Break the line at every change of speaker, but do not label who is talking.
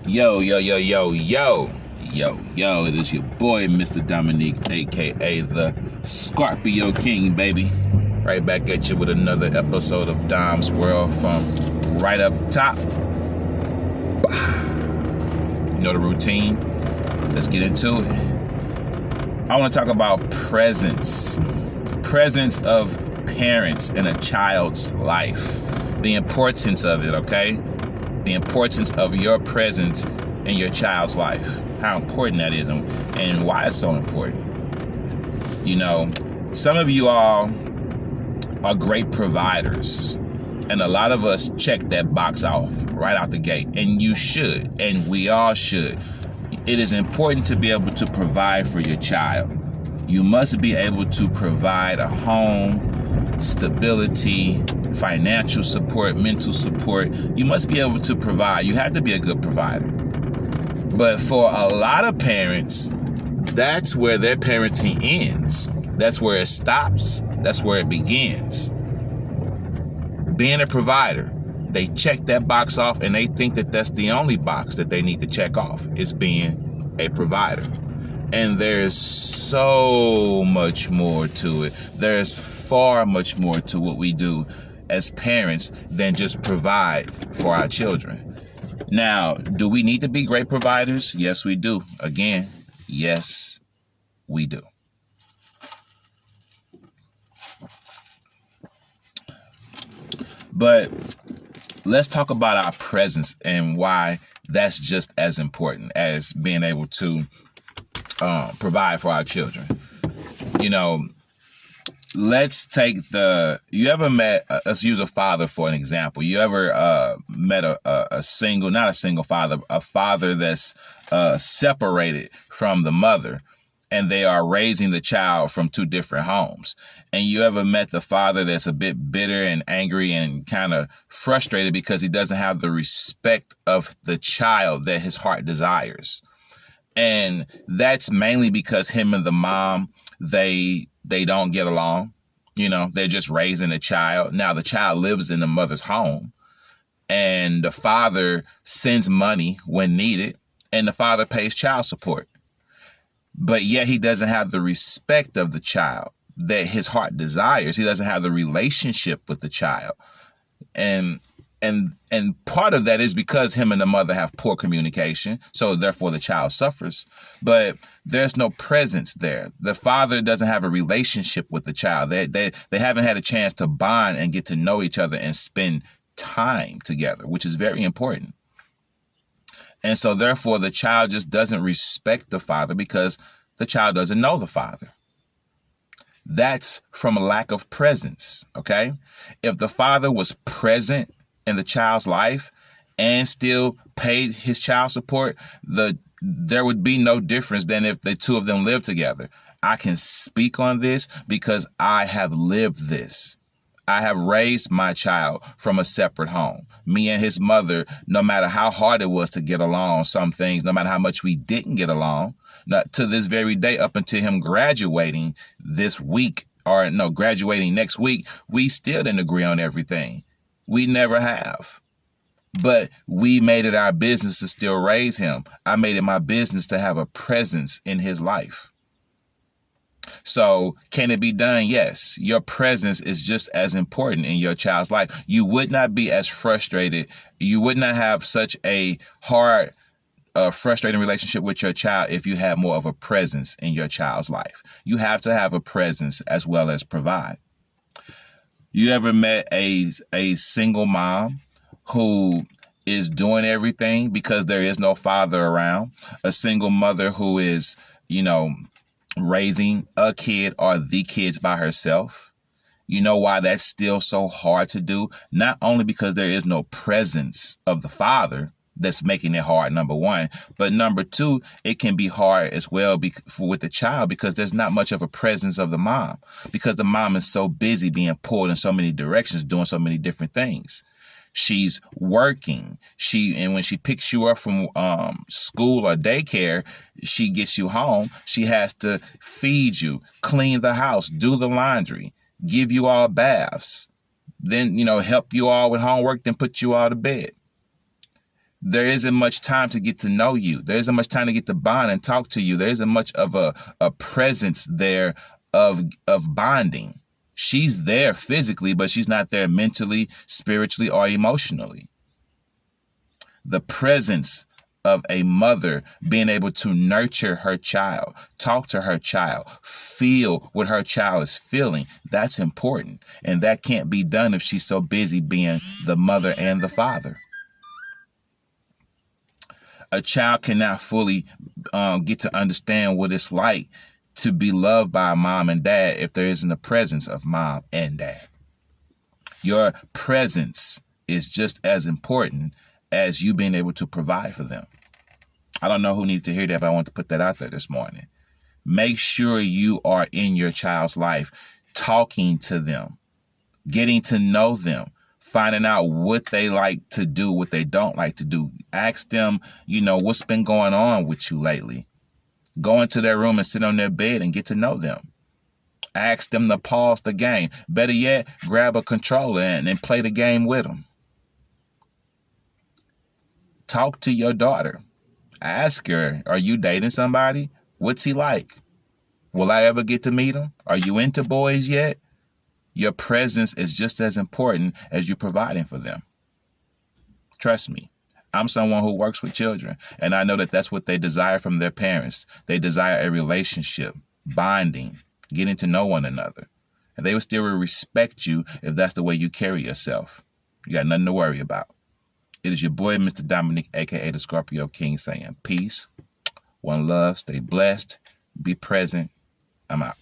Yo, yo, yo, yo, yo, yo, it is your boy, Mr. Dominique, aka the Scorpio King, baby. Right back at you with another episode of Dom's World from right up top. You know the routine. Let's get into it. I want to talk about presence. Presence of parents in a child's life. The importance of it, okay? The importance of your presence in your child's life. How important that is and why it's so important. You know, some of you all are great providers. And a lot of us check that box off right out the gate. And you should. And we all should. It is important to be able to provide for your child. You must be able to provide a home, stability, financial support, mental support. You must be able to provide. You have to be a good provider. But for a lot of parents, that's where their parenting ends. That's where it stops. That's where it begins. Being a provider, they check that box off and they think that that's the only box that they need to check off, is being a provider. And there's so much more to it. There's far much more to what we do as parents than just provide for our children. Now, do we need to be great providers? Yes, we do. Again, yes, we do. But let's talk about our presence and why that's just as important as being able to provide for our children. You know, let's take you ever met, let's use a father for an example. You ever met a single, not a single father, a father that's separated from the mother, and they are raising the child from two different homes? And you ever met the father that's a bit bitter and angry and kind of frustrated because he doesn't have the respect of the child that his heart desires? And that's mainly because him and the mom, they don't get along. You know, they're just raising a child. Now the child lives in the mother's home, and the father sends money when needed, and the father pays child support. But yet he doesn't have the respect of the child that his heart desires. He doesn't have the relationship with the child. And part of that is because him and the mother have poor communication, so therefore the child suffers. But there's no presence there. The father doesn't have a relationship with the child. They haven't had a chance to bond and get to know each other and spend time together, which is very important. And so therefore the child just doesn't respect the father because the child doesn't know the father. That's from a lack of presence, okay? If the father was present in the child's life and still paid his child support, there would be no difference than if the two of them lived together. I can speak on this because I have lived this. I have raised my child from a separate home. Me and his mother, no matter how hard it was to get along on some things, no matter how much we didn't get along, not to this very day, up until him graduating this week, or no, graduating next week, we still didn't agree on everything. We never have. But we made it our business to still raise him. I made it my business to have a presence in his life. So can it be done? Yes. Your presence is just as important in your child's life. You would not be as frustrated. You would not have such a hard, frustrating relationship with your child if you had more of a presence in your child's life. You have to have a presence as well as provide. You ever met a single mom who is doing everything because there is no father around? A single mother who is, raising a kid or the kids by herself? You know why that's still so hard to do? Not only because there is no presence of the father that's making it hard, number one, but number two, it can be hard as well with the child because there's not much of a presence of the mom, because the mom is so busy being pulled in so many directions, doing so many different things. She's working. And when she picks you up from school or daycare, she gets you home. She has to feed you, clean the house, do the laundry, give you all baths, then, help you all with homework, then put you all to bed. There isn't much time to get to know you. There isn't much time to get to bond and talk to you. There isn't much of a presence there of bonding. She's there physically, but she's not there mentally, spiritually, or emotionally. The presence of a mother being able to nurture her child, talk to her child, feel what her child is feeling, that's important. And that can't be done if she's so busy being the mother and the father. A child cannot fully get to understand what it's like to be loved by mom and dad if there isn't a presence of mom and dad. Your presence is just as important as you being able to provide for them. I don't know who needed to hear that, but I want to put that out there this morning. Make sure you are in your child's life, talking to them, getting to know them, finding out what they like to do, what they don't like to do. Ask them, what's been going on with you lately. Go into their room and sit on their bed and get to know them. Ask them to pause the game. Better yet, grab a controller and play the game with them. Talk to your daughter. Ask her, are you dating somebody? What's he like? Will I ever get to meet him? Are you into boys yet? Your presence is just as important as you providing for them. Trust me, I'm someone who works with children, and I know that that's what they desire from their parents. They desire a relationship, bonding, getting to know one another. And they will still respect you if that's the way you carry yourself. You got nothing to worry about. It is your boy, Mr. Dominic, a.k.a. the Scorpio King, saying peace, one love, stay blessed, be present. I'm out.